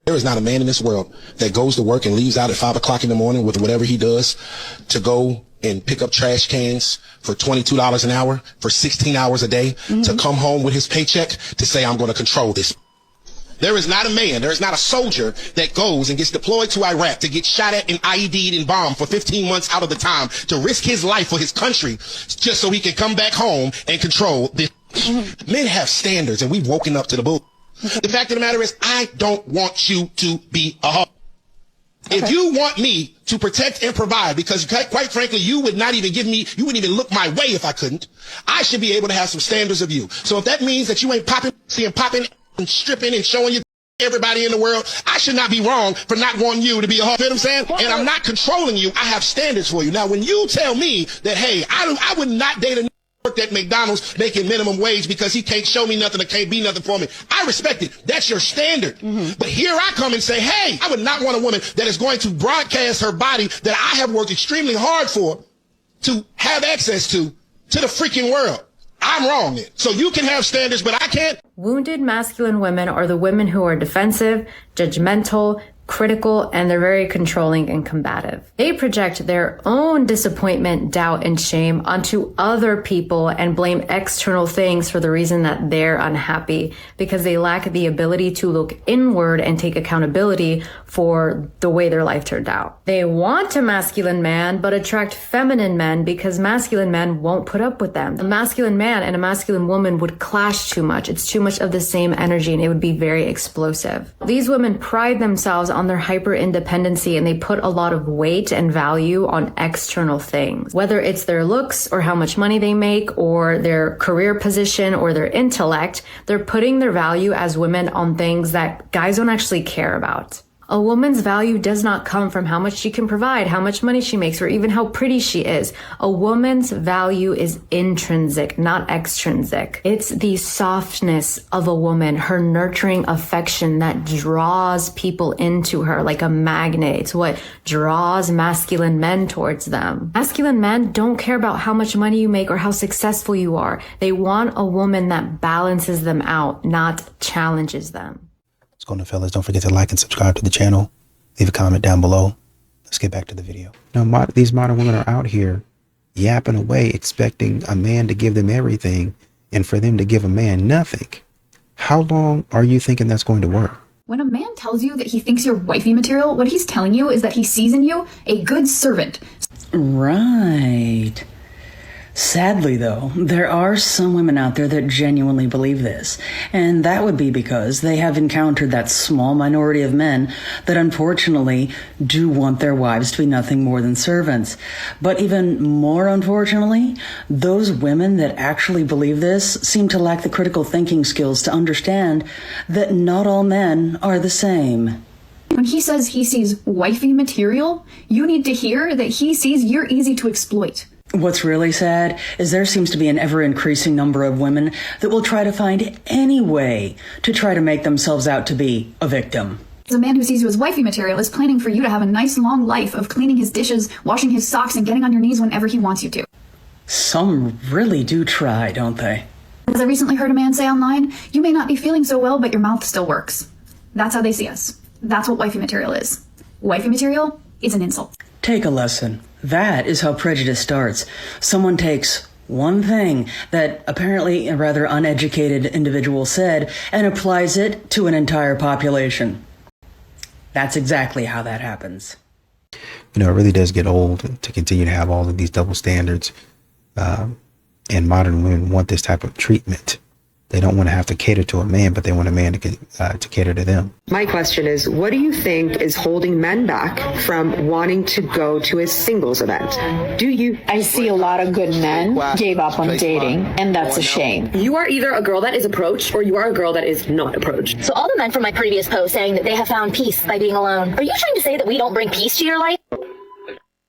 There is not a man in this world that goes to work and leaves out at 5 o'clock in the morning with whatever he does to go and pick up trash cans for $22 an hour for 16 hours a day to come home with his paycheck to say, I'm going to control this. There is not a man, there is not a soldier that goes and gets deployed to Iraq to get shot at and IED'd and bombed for 15 months out of the time to risk his life for his country just so he can come back home and control this. Men have standards, and we've woken up to the bull. The fact of the matter is, I don't want you to be a hoe. Okay. If you want me to protect and provide, because quite frankly, you would not even you wouldn't even look my way if I couldn't, I should be able to have some standards of you. So if that means that you ain't popping and stripping and showing you everybody in the world, I should not be wrong for not wanting you to be a hoe. You know what I'm saying? And I'm not controlling you. I have standards for you. Now, when you tell me that, hey, I would not date a work at McDonald's making minimum wage because he can't show me nothing or can't be nothing for me, I respect it. That's your standard. But here I come and say, hey, I would not want a woman that is going to broadcast her body that I have worked extremely hard for to have access to the freaking world. I'm wrong then. So you can have standards, but I can't. Wounded masculine women are the women who are defensive, judgmental, critical, and they're very controlling and combative. They project their own disappointment, doubt, and shame onto other people and blame external things for the reason that they're unhappy because they lack the ability to look inward and take accountability for the way their life turned out. They want a masculine man, but attract feminine men because masculine men won't put up with them. A masculine man and a masculine woman would clash too much. It's too much of the same energy and it would be very explosive. These women pride themselves on their hyper independency and they put a lot of weight and value on external things, whether it's their looks or how much money they make or their career position or their intellect. They're putting their value as women on things that guys don't actually care about. A woman's value does not come from how much she can provide, how much money she makes, or even how pretty she is. A woman's value is intrinsic, not extrinsic. It's the softness of a woman, her nurturing affection that draws people into her like a magnet. It's what draws masculine men towards them. Masculine men don't care about how much money you make or how successful you are. They want a woman that balances them out, not challenges them. What's going on, fellas? Don't forget to like and subscribe to the channel. Leave a comment down below. Let's get back to the video. Now, these modern women are out here yapping away, expecting a man to give them everything and for them to give a man nothing. How long are you thinking that's going to work? When a man tells you that he thinks you're wifey material, what he's telling you is that he sees in you a good servant. Right. Sadly, though, there are some women out there that genuinely believe this, and that would be because they have encountered that small minority of men that unfortunately do want their wives to be nothing more than servants. But even more unfortunately, those women that actually believe this seem to lack the critical thinking skills to understand that not all men are the same. When he says he sees wifey material, you need to hear that he sees you're easy to exploit. What's really sad is there seems to be an ever-increasing number of women that will try to find any way to try to make themselves out to be a victim. The man who sees you as wifey material is planning for you to have a nice long life of cleaning his dishes, washing his socks, and getting on your knees whenever he wants you to. Some really do try, don't they? As I recently heard a man say online, you may not be feeling so well, but your mouth still works. That's how they see us. That's what wifey material is. Wifey material is an insult. Take a lesson. That is how prejudice starts. Someone takes one thing that apparently a rather uneducated individual said and applies it to an entire population. That's exactly how that happens. You know, it really does get old to continue to have all of these double standards. And modern women want this type of treatment. They don't want to have to cater to a man, but they want a man to cater to them. My question is, what do you think is holding men back from wanting to go to a singles event? Do you? I see a lot of good men gave up on dating, and that's a shame. You are either a girl that is approached or you are a girl that is not approached. So all the men from my previous post saying that they have found peace by being alone, are you trying to say that we don't bring peace to your life?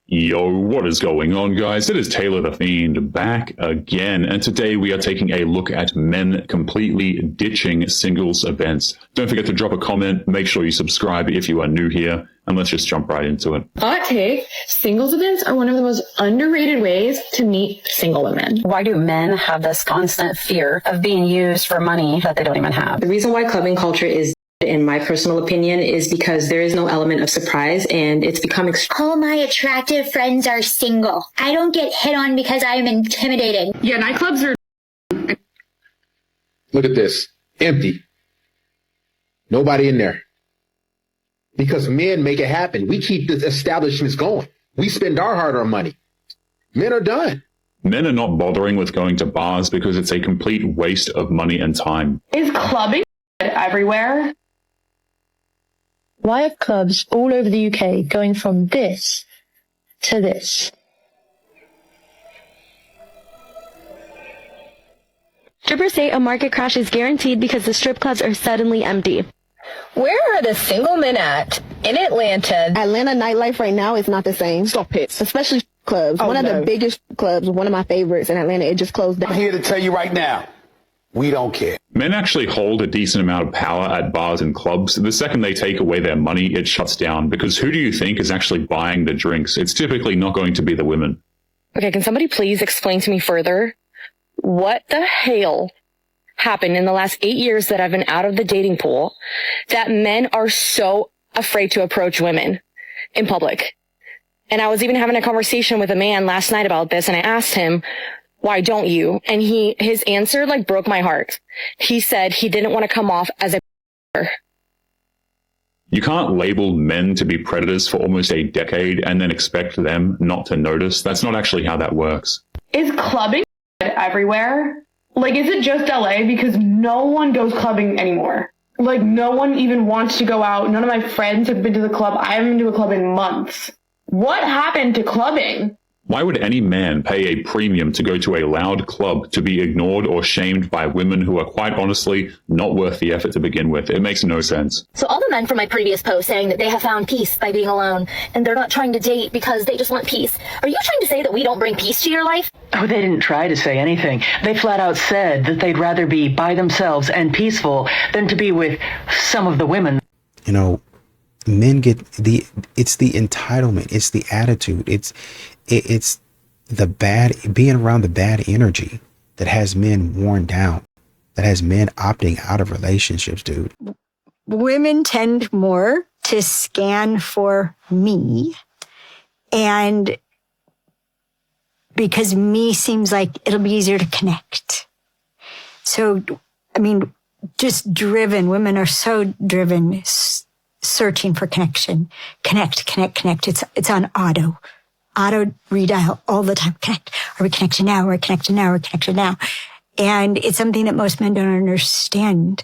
Yo, what is going on, guys? It is Taylor the Fiend back again, and today we are taking a look at men completely ditching singles events. Don't forget to drop a comment, make sure you subscribe if you are new here, and let's just jump right into it. Hot take, singles events are one of the most underrated ways to meet single women. Why do men have this constant fear of being used for money that they don't even have? The reason why clubbing culture is in my personal opinion, is because there is no element of surprise, and it's become all my attractive friends are single. I don't get hit on because I am intimidating. Yeah, nightclubs are... Look at this. Empty. Nobody in there. Because men make it happen. We keep the establishments going. We spend our hard-earned money. Men are done. Men are not bothering with going to bars because it's a complete waste of money and time. Is clubbing everywhere? Why have clubs all over the UK going from this to this? Strippers say a market crash is guaranteed because the strip clubs are suddenly empty. Where are the single men at in Atlanta? Atlanta nightlife right now is not the same. Stop it. Especially clubs. One of the biggest clubs, one of my favorites in Atlanta, it just closed down. I'm here to tell you right now, we don't care. Men actually hold a decent amount of power at bars and clubs. The second they take away their money, it shuts down, because who do you think is actually buying the drinks? It's typically not going to be the women. Okay, can somebody please explain to me further what the hell happened in the last 8 years that I've been out of the dating pool that men are so afraid to approach women in public? And I was even having a conversation with a man last night about this, and I asked him, why don't you? And his answer like broke my heart. He said he didn't want to come off as a You can't label men to be predators for almost a decade and then expect them not to notice. That's not actually how that works. Is clubbing everywhere? Like, is it just LA? Because no one goes clubbing anymore. Like, no one even wants to go out. None of my friends have been to the club. I haven't been to a club in months. What happened to clubbing? Why would any man pay a premium to go to a loud club to be ignored or shamed by women who are quite honestly not worth the effort to begin with? It makes no sense. So all the men from my previous post saying that they have found peace by being alone and they're not trying to date because they just want peace. Are you trying to say that we don't bring peace to your life? Oh, they didn't try to say anything. They flat out said that they'd rather be by themselves and peaceful than to be with some of the women. You know, men get it's the entitlement, it's the attitude, it's the bad, being around the bad energy that has men worn down, that has men opting out of relationships, dude. Women tend more to scan for me, and because me seems like it'll be easier to connect. So, I mean, just driven, women are so driven, searching for connection. Connect. It's on auto redial all the time. Connect. Are we connected now? We're connected now. We're connected now. And it's something that most men don't understand.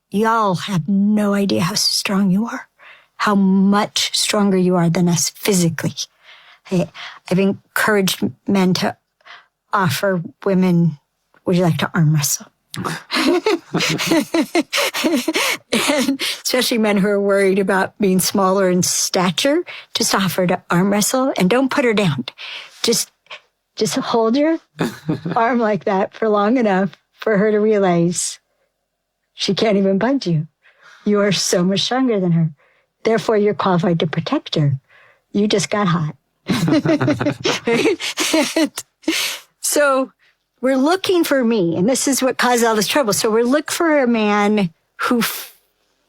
Y'all have no idea how strong you are, how much stronger you are than us physically. I've encouraged men to offer women, would you like to arm wrestle? And especially men who are worried about being smaller in stature, just offer to arm wrestle and don't put her down. Just hold your arm like that for long enough for her to realize she can't even bite you. You are so much stronger than her. Therefore, you're qualified to protect her. You just got hot. So we're looking for me, and this is what caused all this trouble. So we're looking for a man who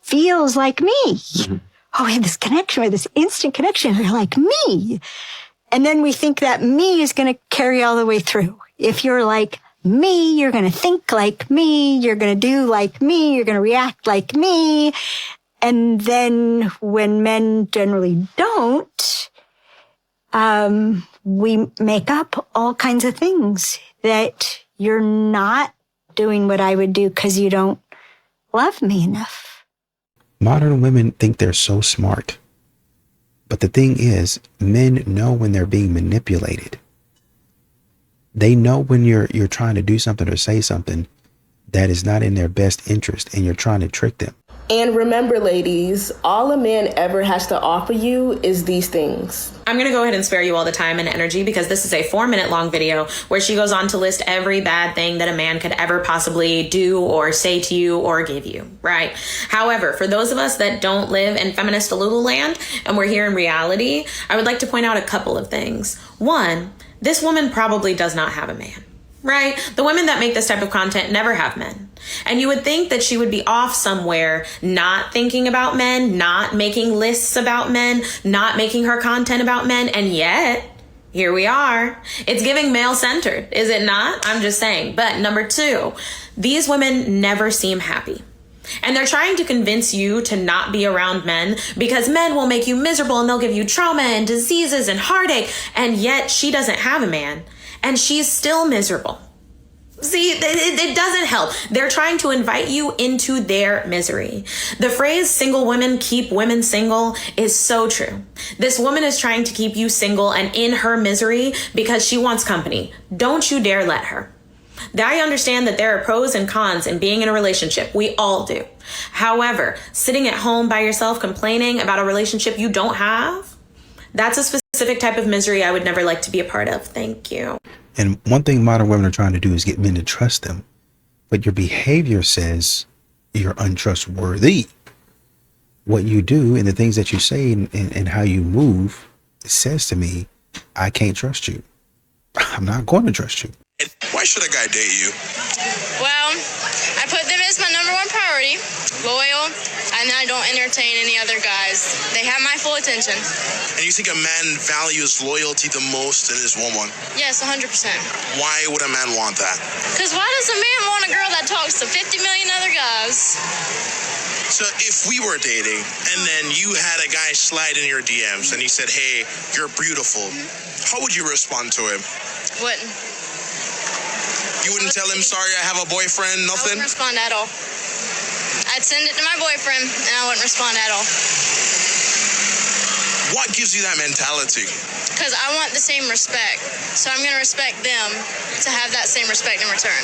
feels like me. Mm-hmm. Oh, we have this connection, we have this instant connection. They're like me. And then we think that me is going to carry all the way through. If you're like me, you're going to think like me, you're going to do like me, you're going to react like me. And then when men generally don't, we make up all kinds of things that you're not doing what I would do because you don't love me enough. Modern women think they're so smart. But the thing is, men know when they're being manipulated. They know when you're trying to do something or say something that is not in their best interest and you're trying to trick them. And remember, ladies, all a man ever has to offer you is these things. I'm going to go ahead and spare you all the time and energy because this is a 4-minute long video where she goes on to list every bad thing that a man could ever possibly do or say to you or give you, right? However, for those of us that don't live in feminist Lululand and we're here in reality, I would like to point out a couple of things. One, this woman probably does not have a man. right? The women that make this type of content never have men. And you would think that she would be off somewhere, not thinking about men, not making lists about men, not making her content about men. And yet, here we are. It's giving male-centered, is it not? I'm just saying. But number two, these women never seem happy. And they're trying to convince you to not be around men because men will make you miserable and they'll give you trauma and diseases and heartache. And yet she doesn't have a man and she's still miserable. See, it doesn't help. They're trying to invite you into their misery. The phrase single women keep women single is so true. This woman is trying to keep you single and in her misery because she wants company. Don't you dare let her. I understand that there are pros and cons in being in a relationship. We all do. However, sitting at home by yourself complaining about a relationship you don't have, that's a specific type of misery I would never like to be a part of. Thank you. And one thing modern women are trying to do is get men to trust them. But your behavior says you're untrustworthy. What you do and the things that you say and how you move says to me, I can't trust you. I'm not going to trust you. Why should a guy date you? Well, I put them as my number one priority, loyal, and I don't entertain any other guys. They have my full attention. And you think a man values loyalty the most in his woman? Yes, 100%. Why would a man want that? Because why does a man want a girl that talks to 50 million other guys? So if we were dating and then you had a guy slide in your DMs and he said, hey, you're beautiful, how would you respond to him? Wouldn't. You wouldn't tell him, sorry, I have a boyfriend, nothing? I wouldn't respond at all. I'd send it to my boyfriend, and I wouldn't respond at all. What gives you that mentality? Because I want the same respect. So I'm going to respect them to have that same respect in return.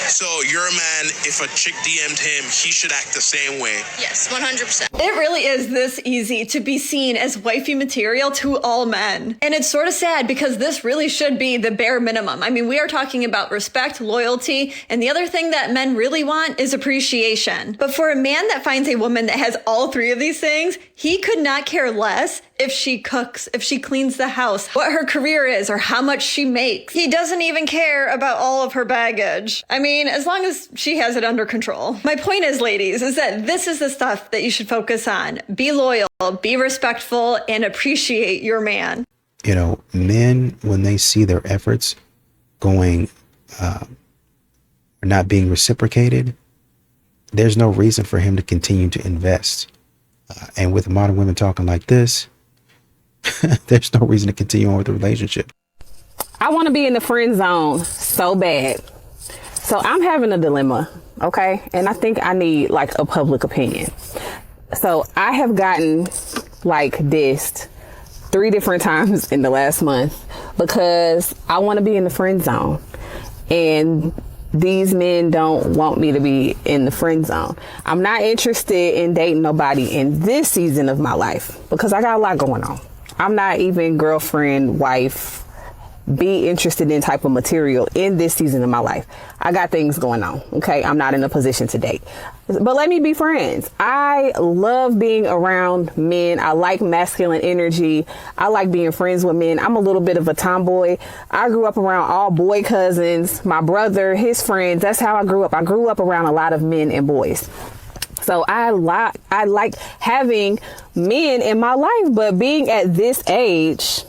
So you're a man, if a chick DM'd him, he should act the same way? Yes, 100%. It really is this easy to be seen as wifey material to all men. And it's sort of sad because this really should be the bare minimum. I mean, we are talking about respect, loyalty, and the other thing that men really want is appreciation. But for a man that finds a woman that has all three of these things, he could not care less if she cooks, if she cleans the house, what her career is, or how much she makes. He doesn't even care about all of her baggage. I mean, as long as she has it under control. My point is, ladies, is that this is the stuff that you should focus on. Be loyal, be respectful, and appreciate your man. You know, men, when they see their efforts going, not being reciprocated, there's no reason for him to continue to invest. And with modern women talking like this, there's no reason to continue on with the relationship. I want to be in the friend zone so bad. So I'm having a dilemma, okay? And I think I need like a public opinion. So I have gotten like dissed 3 different times in the last month because I want to be in the friend zone. And these men don't want me to be in the friend zone. I'm not interested in dating nobody in this season of my life because I got a lot going on. I'm not even girlfriend, wife, be interested in type of material in this season of my life. I got things going on. Okay. I'm not in a position to date, but let me be friends. I love being around men. I like masculine energy. I like being friends with men. I'm a little bit of a tomboy. I grew up around all boy cousins, my brother, his friends. That's how I grew up. I grew up around a lot of men and boys. So I like having men in my life, but being at this age,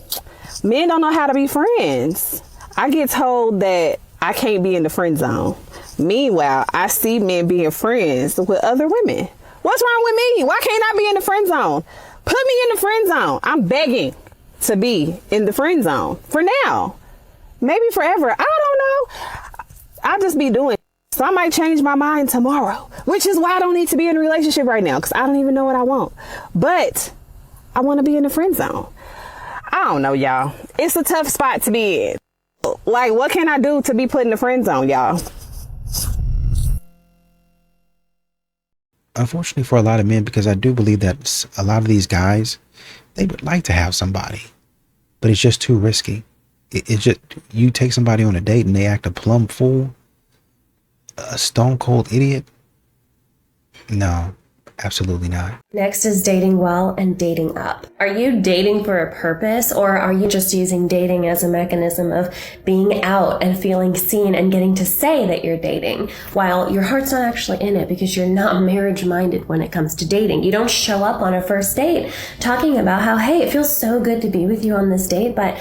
men don't know how to be friends. I get told that I can't be in the friend zone. Meanwhile, I see men being friends with other women. What's wrong with me? Why can't I be in the friend zone? Put me in the friend zone. I'm begging to be in the friend zone for now. Maybe forever. I don't know. I'll just be doing it. So I might change my mind tomorrow, which is why I don't need to be in a relationship right now because I don't even know what I want. But I want to be in the friend zone. I don't know, y'all. It's a tough spot to be in. Like, what can I do to be put in the friend zone, y'all? Unfortunately for a lot of men, because I do believe that a lot of these guys, they would like to have somebody, but it's just too risky. It's just, you take somebody on a date and they act a plumb fool, a stone cold idiot. No, Absolutely not. Next is dating well and dating up. Are you dating for a purpose, or are you just using dating as a mechanism of being out and feeling seen and getting to say that you're dating while your heart's not actually in it because you're not marriage minded when it comes to dating? You don't show up on a first date talking about how, hey, it feels so good to be with you on this date, but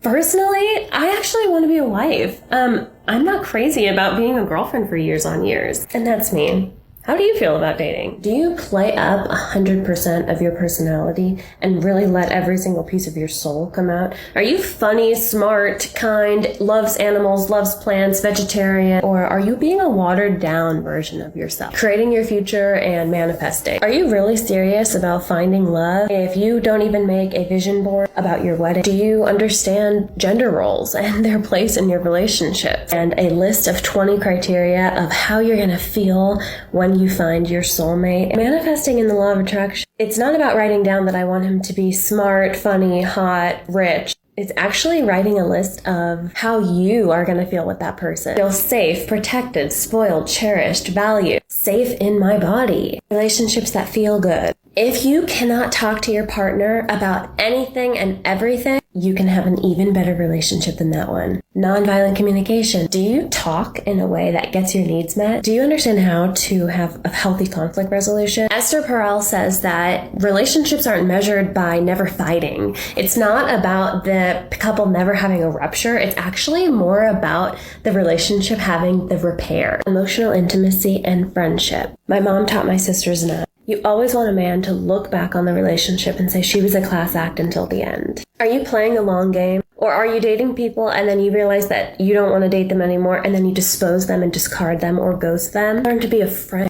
personally, I actually want to be a wife. I'm not crazy about being a girlfriend for years on years. And that's me. How do you feel about dating? Do you play up 100% of your personality and really let every single piece of your soul come out? Are you funny, smart, kind, loves animals, loves plants, vegetarian, or are you being a watered down version of yourself? Creating your future and manifesting. Are you really serious about finding love? If you don't even make a vision board about your wedding, do you understand gender roles and their place in your relationship? And a list of 20 criteria of how you're going to feel when you find your soulmate. Manifesting in the law of attraction, it's not about writing down that I want him to be smart, funny, hot, rich. It's actually writing a list of how you are going to feel with that person. Feel safe, protected, spoiled, cherished, valued, safe in my body. Relationships that feel good. If you cannot talk to your partner about anything and everything, you can have an even better relationship than that one. Nonviolent communication. Do you talk in a way that gets your needs met? Do you understand how to have a healthy conflict resolution? Esther Perel says that relationships aren't measured by never fighting. It's not about the couple never having a rupture. It's actually more about the relationship having the repair, emotional intimacy, and friendship. My mom taught my sisters that. You always want a man to look back on the relationship and say she was a class act until the end. Are you playing a long game? Or are you dating people and then you realize that you don't want to date them anymore and then you dispose them and discard them or ghost them? Learn to be a friend.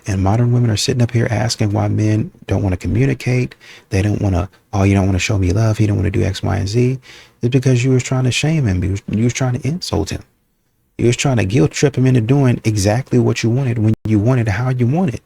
And modern women are sitting up here asking why men don't want to communicate. They don't want to, oh, you don't want to show me love. You don't want to do X, Y, and Z. It's because you was trying to shame him. You was trying to insult him. You was trying to guilt trip him into doing exactly what you wanted when you wanted how you wanted.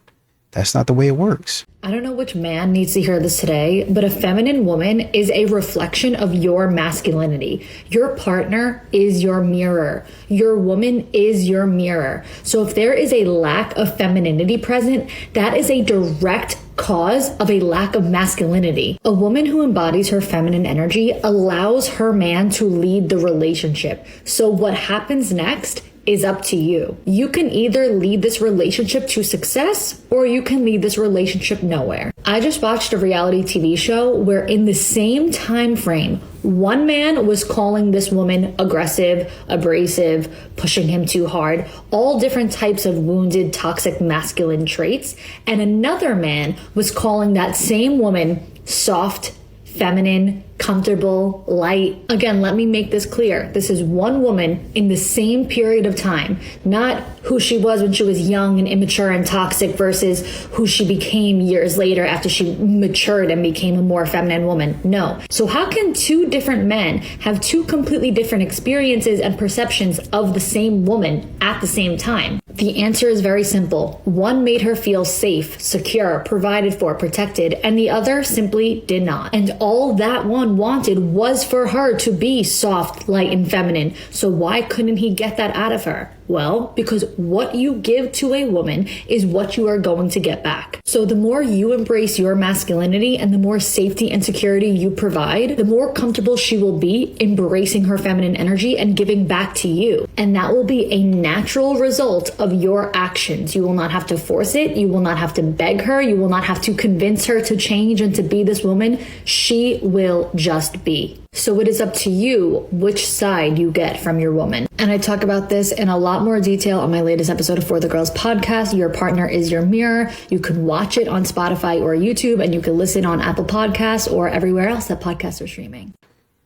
That's not the way it works. I don't know which man needs to hear this today, but a feminine woman is a reflection of your masculinity. Your partner is your mirror. Your woman is your mirror. So if there is a lack of femininity present, that is a direct cause of a lack of masculinity. A woman who embodies her feminine energy allows her man to lead the relationship. So what happens next is up to you. You can either lead this relationship to success or you can lead this relationship nowhere. I just watched a reality TV show where in the same time frame, one man was calling this woman aggressive, abrasive, pushing him too hard, all different types of wounded, toxic masculine traits. And another man was calling that same woman soft, feminine, comfortable, light. Again, let me make this clear. This is one woman in the same period of time, not who she was when she was young and immature and toxic versus who she became years later after she matured and became a more feminine woman. No. So how can two different men have two completely different experiences and perceptions of the same woman at the same time? The answer is very simple. One made her feel safe, secure, provided for, protected, and the other simply did not. And all that one wanted was for her to be soft, light, and feminine. So why couldn't he get that out of her? Well, because what you give to a woman is what you are going to get back. So the more you embrace your masculinity and the more safety and security you provide, the more comfortable she will be embracing her feminine energy and giving back to you. And that will be a natural result of your actions. You will not have to force it. You will not have to beg her. You will not have to convince her to change and to be this woman. She will just be. So it is up to you which side you get from your woman. And I talk about this in a lot more detail on my latest episode of For the Girls podcast, Your Partner is Your Mirror. You can watch it on Spotify or YouTube, and you can listen on Apple Podcasts or everywhere else that podcasts are streaming.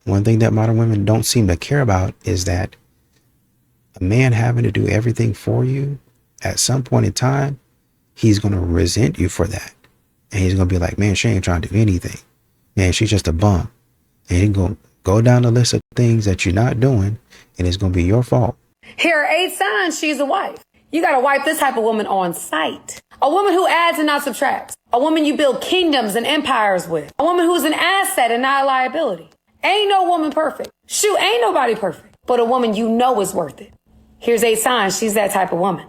One thing that modern women don't seem to care about is that a man having to do everything for you, at some point in time, he's going to resent you for that. And he's going to be like, man, she ain't trying to do anything. Man, she's just a bum. And he's going to go down the list of things that you're not doing, and it's going to be your fault. Here are 8 signs she's a wife. You got to wipe this type of woman on sight. A woman who adds and not subtracts. A woman you build kingdoms and empires with. A woman who's an asset and not a liability. Ain't no woman perfect. Shoot, ain't nobody perfect. But a woman you know is worth it. Here's 8 signs she's that type of woman.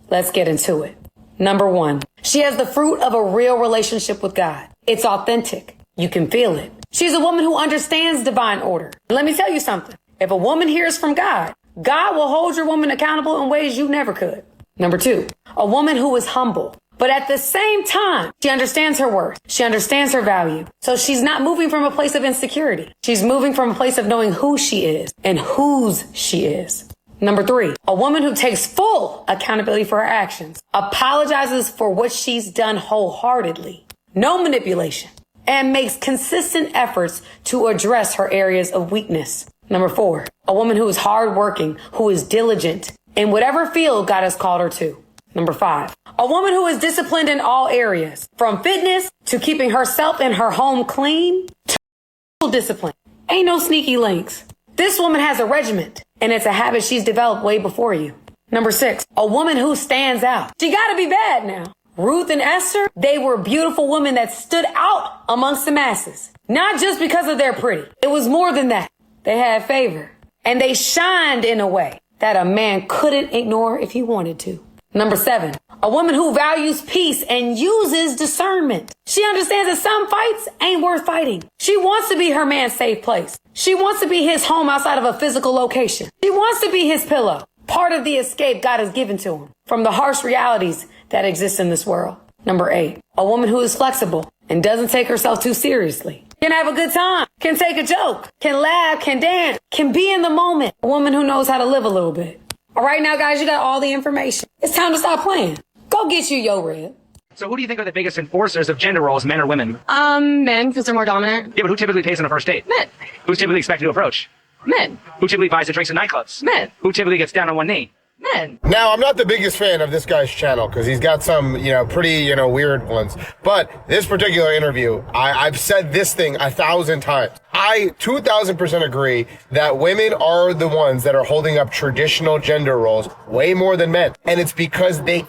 Let's get into it. Number 1, She has the fruit of a real relationship with God. It's authentic. You can feel it. She's a woman who understands divine order. Let me tell you something. If a woman hears from God, God will hold your woman accountable in ways you never could. Number 2, a woman who is humble. But at the same time, she understands her worth. She understands her value. So she's not moving from a place of insecurity. She's moving from a place of knowing who she is and whose she is. Number 3, a woman who takes full accountability for her actions, apologizes for what she's done wholeheartedly, no manipulation, and makes consistent efforts to address her areas of weakness. Number 4, a woman who is hardworking, who is diligent in whatever field God has called her to. Number 5, a woman who is disciplined in all areas, from fitness to keeping herself and her home clean to discipline. Ain't no sneaky links. This woman has a regiment, and it's a habit she's developed way before you. Number 6, a woman who stands out. She gotta be bad now. Ruth and Esther, they were beautiful women that stood out amongst the masses. Not just because of their pretty. It was more than that. They had favor. And they shined in a way that a man couldn't ignore if he wanted to. Number 7, a woman who values peace and uses discernment. She understands that some fights ain't worth fighting. She wants to be her man's safe place. She wants to be his home outside of a physical location. She wants to be his pillow, part of the escape God has given to him from the harsh realities that exist in this world. Number 8, a woman who is flexible and doesn't take herself too seriously. Can have a good time, can take a joke, can laugh, can dance, can be in the moment. A woman who knows how to live a little bit. All right, now, guys, you got all the information. It's time to stop playing. Go get you your rib. So who do you think are the biggest enforcers of gender roles, men or women? Men, because they're more dominant. Yeah, but who typically pays on a first date? Men. Who's typically expected to approach? Men. Who typically buys the drinks in nightclubs? Men. Who typically gets down on one knee? Men. Now, I'm not the biggest fan of this guy's channel because he's got some, pretty, weird ones. But this particular interview, I've said this thing 1,000 times. I 2,000% agree that women are the ones that are holding up traditional gender roles way more than men. And it's because they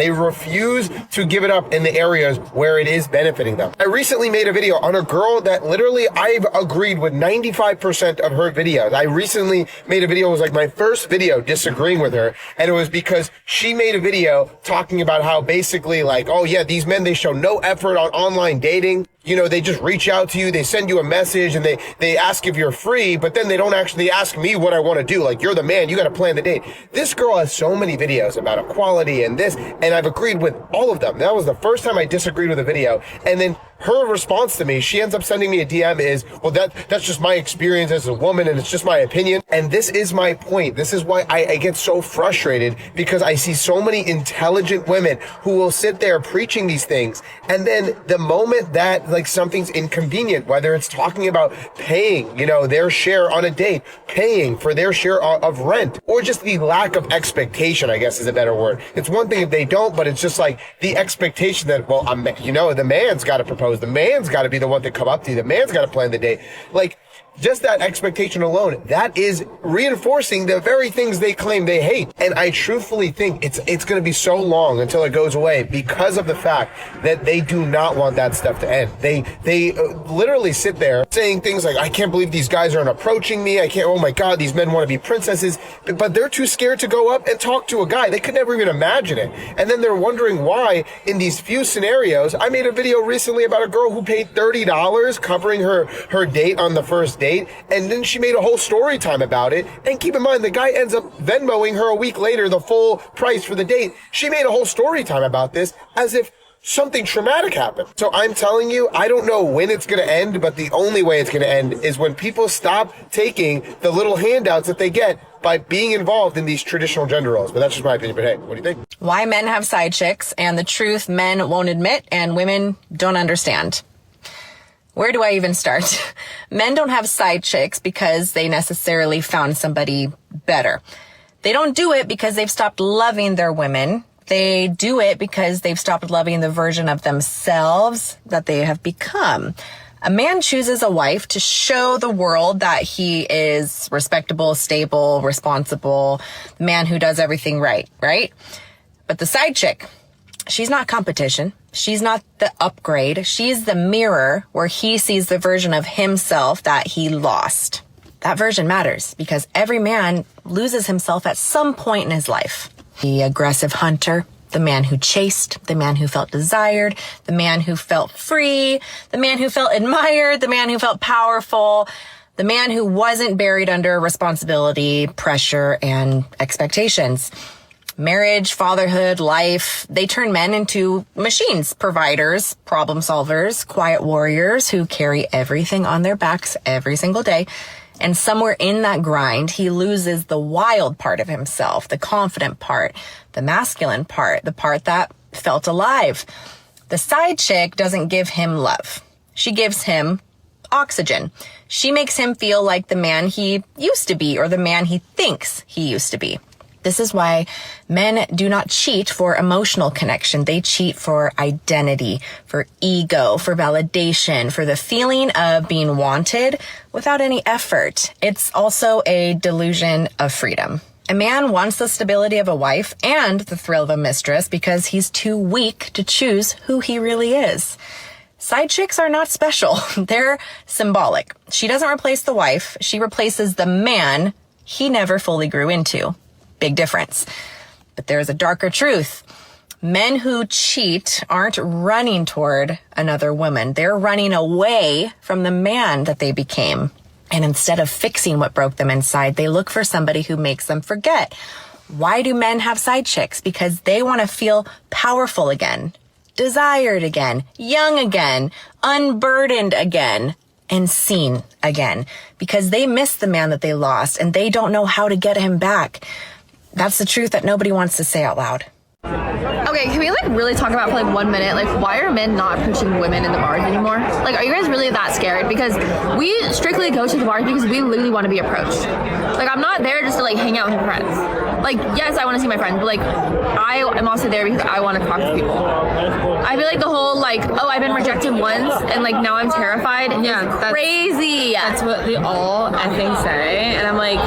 refuse to give it up in the areas where it is benefiting them. I recently made a video on a girl that literally I've agreed with 95% of her videos. I recently made a video, it was like my first video disagreeing with her. And it was because she made a video talking about how basically like, oh yeah, these men, they show no effort on online dating. They just reach out to you, they send you a message, and they ask if you're free, but then they don't actually ask me what I want to do. Like, you're the man, you got to plan the date. This girl has so many videos about equality and this, and I've agreed with all of them. That was the first time I disagreed with a video. And then her response to me, she ends up sending me a DM is, well, that's just my experience as a woman, and it's just my opinion. And this is my point. This is why I get so frustrated, because I see so many intelligent women who will sit there preaching these things, and then the moment that like something's inconvenient, whether it's talking about paying, their share on a date, paying for their share of rent, or just the lack of expectation, I guess is a better word. It's one thing if they don't, but it's just like the expectation that, well, the man's got to propose, the man's got to be the one to come up to you, the man's got to plan the date. Like, just that expectation alone, that is reinforcing the very things they claim they hate. And I truthfully think it's going to be so long until it goes away because of the fact that they do not want that stuff to end. They literally sit there saying things like, I can't believe these guys aren't approaching me. Oh my God, these men want to be princesses. But they're too scared to go up and talk to a guy. They could never even imagine it. And then they're wondering why in these few scenarios, I made a video recently about a girl who paid $30 covering her date on the first date, and then she made a whole story time about it. And keep in mind, the guy ends up Venmoing her a week later the full price for the date. She made a whole story time about this as if something traumatic happened. So I'm telling you, I don't know when it's going to end, but the only way it's going to end is when people stop taking the little handouts that they get by being involved in these traditional gender roles. But that's just my opinion. But hey, what do you think? Why men have side chicks and the truth men won't admit and women don't understand. Where do I even start? Men don't have side chicks because they necessarily found somebody better. They don't do it because they've stopped loving their women. They do it because they've stopped loving the version of themselves that they have become. A man chooses a wife to show the world that he is respectable, stable, responsible, the man who does everything right? But the side chick, she's not competition. She's not the upgrade. She's the mirror where he sees the version of himself that he lost. That version matters because every man loses himself at some point in his life. The aggressive hunter, The man who chased, the man who felt desired, the man who felt free, the man who felt admired, the man who felt powerful, the man who wasn't buried under responsibility, pressure, and expectations. Marriage, fatherhood, life, they turn men into machines, providers, problem solvers, quiet warriors who carry everything on their backs every single day. And somewhere in that grind, he loses the wild part of himself, the confident part, the masculine part, the part that felt alive. The side chick doesn't give him love. She gives him oxygen. She makes him feel like the man he used to be or the man he thinks he used to be. This is why men do not cheat for emotional connection. They cheat for identity, for ego, for validation, for the feeling of being wanted without any effort. It's also a delusion of freedom. A man wants the stability of a wife and the thrill of a mistress because he's too weak to choose who he really is. Side chicks are not special. They're symbolic. She doesn't replace the wife. She replaces the man he never fully grew into. Big difference. But there's a darker truth. Men who cheat aren't running toward another woman. They're running away from the man that they became. And instead of fixing what broke them inside, they look for somebody who makes them forget. Why do men have side chicks? Because they want to feel powerful again, desired again, young again, unburdened again, and seen again. Because they miss the man that they lost and they don't know how to get him back. That's the truth that nobody wants to say out loud. Okay, can we really talk about for 1 minute? Why are men not approaching women in the bars anymore? Are you guys really that scared? Because we strictly go to the bars because we literally want to be approached. I'm not there just to hang out with my friends. Yes, I want to see my friends, but I am also there because I want to talk to people. I feel the whole oh, I've been rejected once and now I'm terrified. Yeah, that's crazy. That's what they all effing say, and I'm like,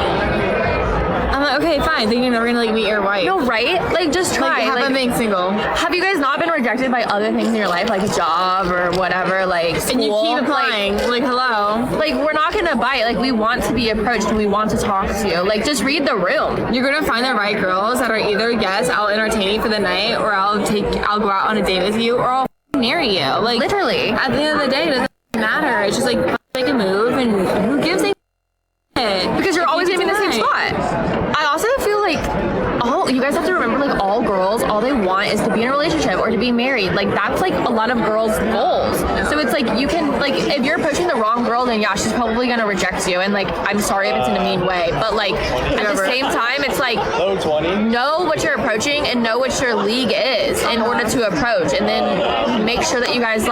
okay, fine. Then you're never gonna meet your wife. No, right? Just try. Have them being single. Have you guys not been rejected by other things in your life, like a job or whatever, school? And you keep applying. Hello. We're not gonna bite. We want to be approached and we want to talk to you. Just read the room. You're gonna find the right girls that are either yes, I'll entertain you for the night, or I'll go out on a date with you, or I'll marry you. Literally. At the end of the day, it doesn't matter. It's just make a move, and who gives a because you're always gonna be in the same spot. I also feel you guys have to remember all girls, all they want is to be in a relationship or to be married. That's a lot of girls' goals. So it's you can if you're approaching the wrong girl, then yeah, she's probably gonna reject you. And I'm sorry if it's in a mean way, but at the same time, it's know what you're approaching and know what your league is in order to approach, and then make sure that you guys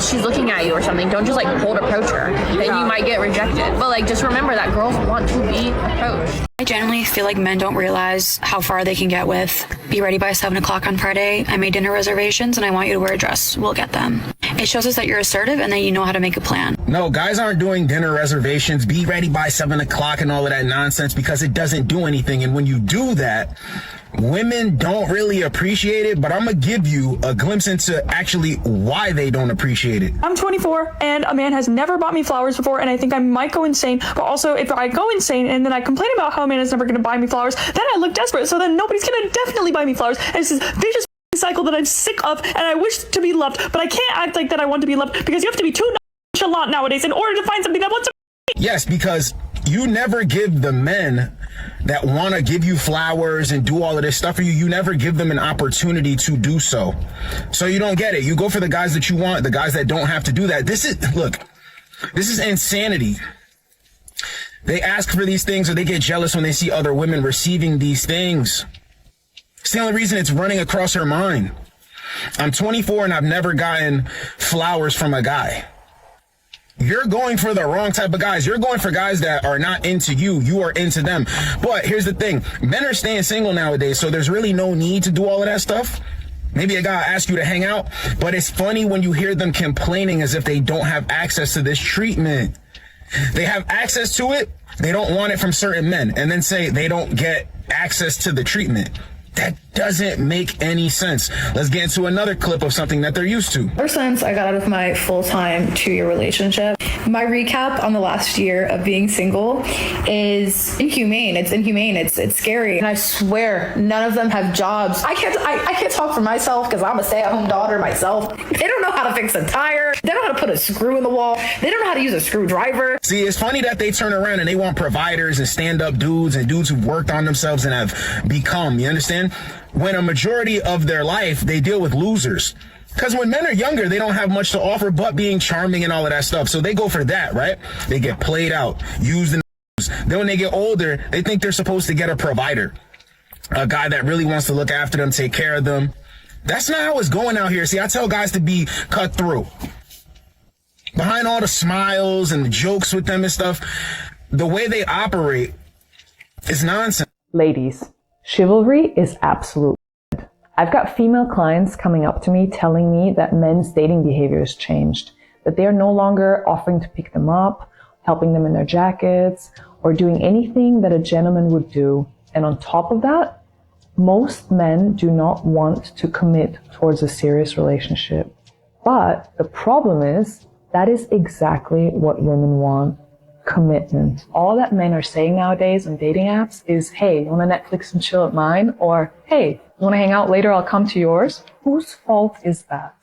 she's looking at you or something. Don't just cold approach her, then you might get rejected. But just remember that girls want to be approached. I generally feel men don't realize how far they can get with be ready by 7 o'clock on Friday. I made dinner reservations and I want you to wear a dress. We'll get them. It shows us that you're assertive and that you know how to make a plan. No, guys aren't doing dinner reservations, be ready by 7 o'clock and all of that nonsense because it doesn't do anything. And when you do that, women don't really appreciate it, but I'm going to give you a glimpse into actually why they don't appreciate it. I'm 24 and a man has never bought me flowers before, and I think I might go insane. But also, if I go insane and then I complain about how a man is never going to buy me flowers, then I look desperate. So then nobody's going to definitely buy me flowers. And it's this vicious cycle that I'm sick of, and I wish to be loved, but I can't act like that I want to be loved because you have to be too nonchalant nowadays in order to find something that wants to. Yes, because you never give the men that want to give you flowers and do all of this stuff for you, you never give them an opportunity to do so. So you don't get it. You go for the guys that you want, the guys that don't have to do that. This is insanity. They ask for these things or they get jealous when they see other women receiving these things. It's the only reason it's running across her mind. I'm 24 and I've never gotten flowers from a guy. You're going for the wrong type of guys. You're going for guys that are not into you. You are into them. But here's the thing. Men are staying single nowadays, so there's really no need to do all of that stuff. Maybe a guy asks you to hang out, but it's funny when you hear them complaining as if they don't have access to this treatment. They have access to it. They don't want it from certain men and then say they don't get access to the treatment. That doesn't make any sense. Let's get into another clip of something that they're used to. Ever since I got out of my full-time 2-year relationship, My recap on the last year of being single is inhumane. It's inhumane. It's scary. And I swear, none of them have jobs. I can't talk for myself because I'm a stay-at-home daughter myself. They don't know how to fix a tire. They don't know how to put a screw in the wall. They don't know how to use a screwdriver. See, it's funny that they turn around and they want providers and stand-up dudes and dudes who've worked on themselves and have become, you understand? When a majority of their life, they deal with losers. Because when men are younger, they don't have much to offer but being charming and all of that stuff. So they go for that, right? They get played out, used and abused. Then when they get older, they think they're supposed to get a provider. A guy that really wants to look after them, take care of them. That's not how it's going out here. See, I tell guys to be cut through. Behind all the smiles and the jokes with them and stuff, the way they operate is nonsense. Ladies, chivalry is absolute. I've got female clients coming up to me telling me that men's dating behavior has changed, that they are no longer offering to pick them up, helping them in their jackets, or doing anything that a gentleman would do. And on top of that, most men do not want to commit towards a serious relationship. But the problem is, that is exactly what women want. Commitment. All that men are saying nowadays on dating apps is, hey, you want to Netflix and chill at mine? Or, hey, you want to hang out later? I'll come to yours. Whose fault is that?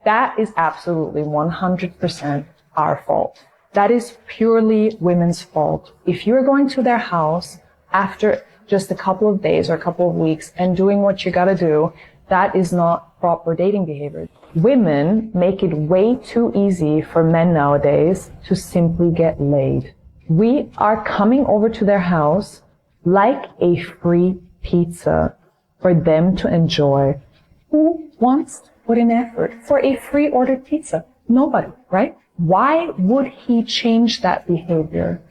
That is absolutely 100% our fault. That is purely women's fault. If you're going to their house after just a couple of days or a couple of weeks and doing what you gotta do, that is not proper dating behavior. Women make it way too easy for men nowadays to simply get laid. We are coming over to their house like a free pizza for them to enjoy. Who wants to put in effort for a free ordered pizza? Nobody, right? Why would he change that behavior?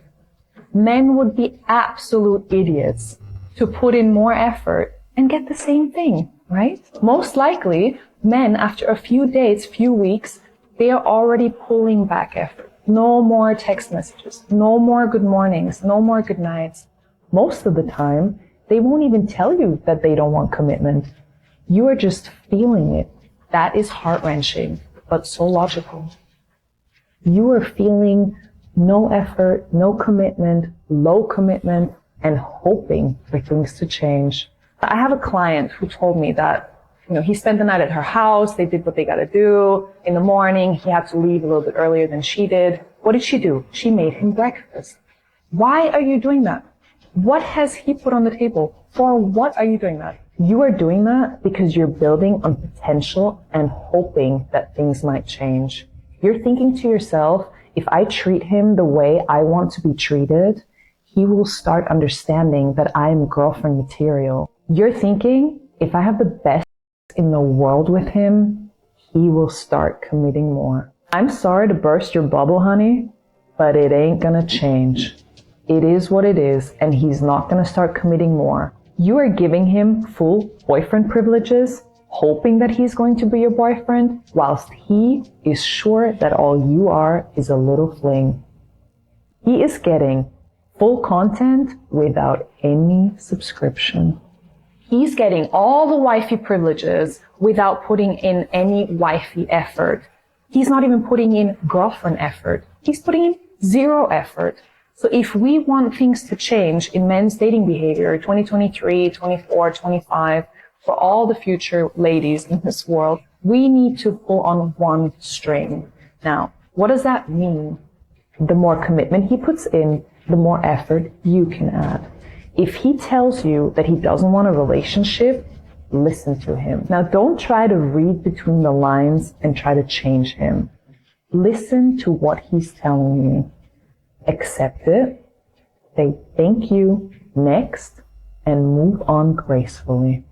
Men would be absolute idiots to put in more effort and get the same thing, right? Most likely, men, after a few days, few weeks, they are already pulling back effort. No more text messages, no more good mornings, no more good nights. Most of the time, they won't even tell you that they don't want commitment. You are just feeling it. That is heart-wrenching, but so logical. You are feeling no effort, no commitment, low commitment, and hoping for things to change. I have a client who told me that, he spent the night at her house. They did what they got to do. In the morning, he had to leave a little bit earlier than she did. What did she do? She made him breakfast. Why are you doing that? What has he put on the table? For what are you doing that? You are doing that because you're building on potential and hoping that things might change. You're thinking to yourself, if I treat him the way I want to be treated, he will start understanding that I am girlfriend material. You're thinking, if I have the best in the world with him, he will start committing more. I'm sorry to burst your bubble, honey, but it ain't gonna change. It is what it is, and he's not gonna start committing more. You are giving him full boyfriend privileges, hoping that he's going to be your boyfriend, whilst he is sure that all you are is a little fling. He is getting full content without any subscription. He's getting all the wifey privileges without putting in any wifey effort. He's not even putting in girlfriend effort. He's putting in zero effort. So if we want things to change in men's dating behavior, 2023, 24, 25, for all the future ladies in this world, we need to pull on one string. Now, what does that mean? The more commitment he puts in, the more effort you can add. If he tells you that he doesn't want a relationship, listen to him. Now, don't try to read between the lines and try to change him. Listen to what he's telling you. Accept it. Say thank you, next, and move on gracefully.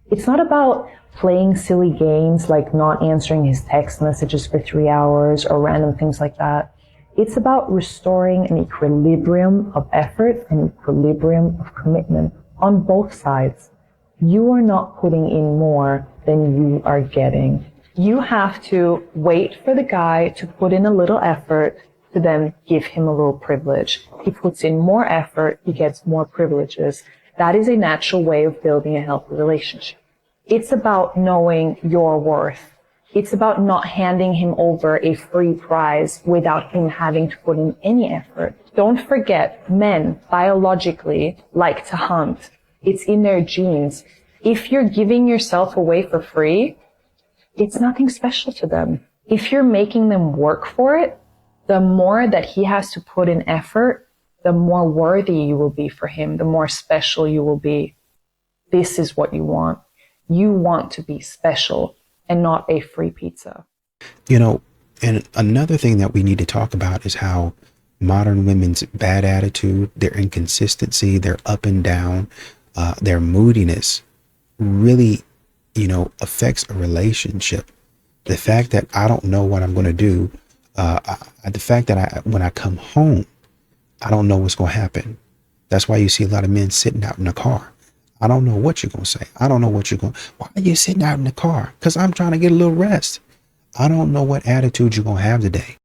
It's not about playing silly games like not answering his text messages for 3 hours or random things like that. It's about restoring an equilibrium of effort and equilibrium of commitment on both sides. You are not putting in more than you are getting. You have to wait for the guy to put in a little effort to then give him a little privilege. He puts in more effort, he gets more privileges. That is a natural way of building a healthy relationship. It's about knowing your worth. It's about not handing him over a free prize without him having to put in any effort. Don't forget, men biologically like to hunt. It's in their genes. If you're giving yourself away for free, it's nothing special to them. If you're making them work for it, the more that he has to put in effort, the more worthy you will be for him, the more special you will be. This is what you want. You want to be special and not a free pizza. You know, and another thing that we need to talk about is how modern women's bad attitude, their inconsistency, their up and down, their moodiness really, affects a relationship. The fact that I don't know what I'm going to do, the fact that when I come home, I don't know what's going to happen. That's why you see a lot of men sitting out in the car. I don't know what you're going to say. I don't know what why are you sitting out in the car? Because I'm trying to get a little rest. I don't know what attitude you're going to have today.